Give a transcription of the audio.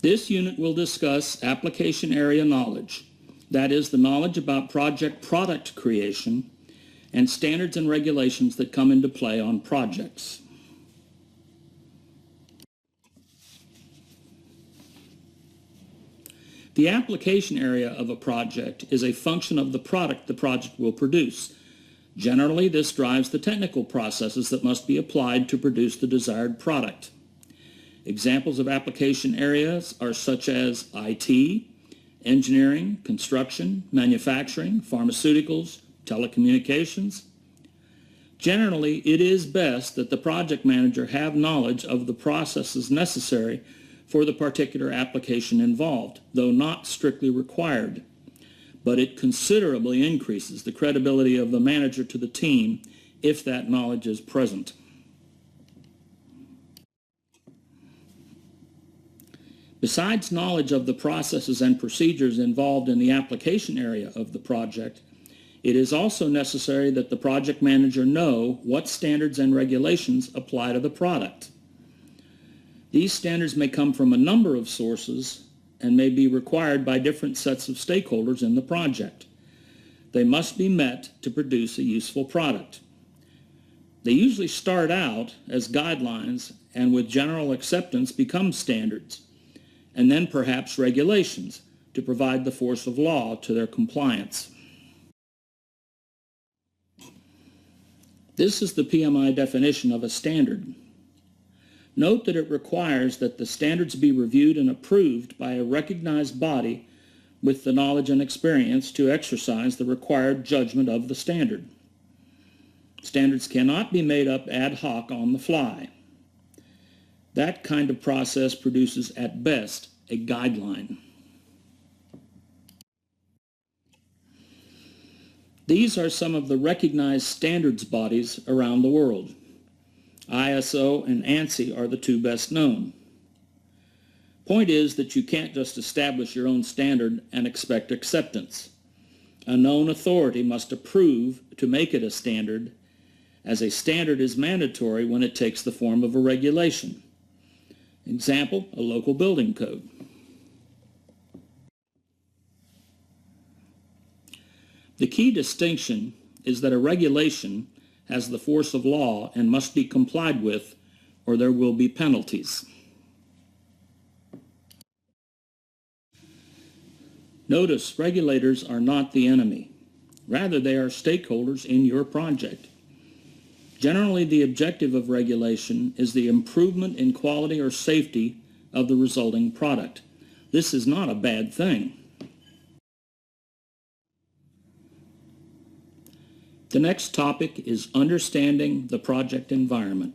This unit will discuss application area knowledge, that is, the knowledge about project product creation and standards and regulations that come into play on projects. The application area of a project is a function of the product the project will produce. Generally, this drives the technical processes that must be applied to produce the desired product. Examples of application areas are such as IT, engineering, construction, manufacturing, pharmaceuticals, telecommunications. Generally, it is best that the project manager have knowledge of the processes necessary for the particular application involved, though not strictly required. But it considerably increases the credibility of the manager to the team if that knowledge is present. Besides knowledge of the processes and procedures involved in the application area of the project, it is also necessary that the project manager know what standards and regulations apply to the product. These standards may come from a number of sources and may be required by different sets of stakeholders in the project. They must be met to produce a useful product. They usually start out as guidelines and with general acceptance become standards, and then perhaps regulations to provide the force of law to their compliance. This is the PMI definition of a standard. Note that it requires that the standards be reviewed and approved by a recognized body with the knowledge and experience to exercise the required judgment of the standard. Standards cannot be made up ad hoc on the fly. That kind of process produces at best a guideline. These are some of the recognized standards bodies around the world. ISO and ANSI are the two best known. Point is that you can't just establish your own standard and expect acceptance. A known authority must approve to make it a standard, as a standard is mandatory when it takes the form of a regulation. Example, a local building code. The key distinction is that a regulation has the force of law and must be complied with, or there will be penalties. Notice, regulators are not the enemy. Rather, they are stakeholders in your project. Generally, the objective of regulation is the improvement in quality or safety of the resulting product. This is not a bad thing. The next topic is understanding the project environment.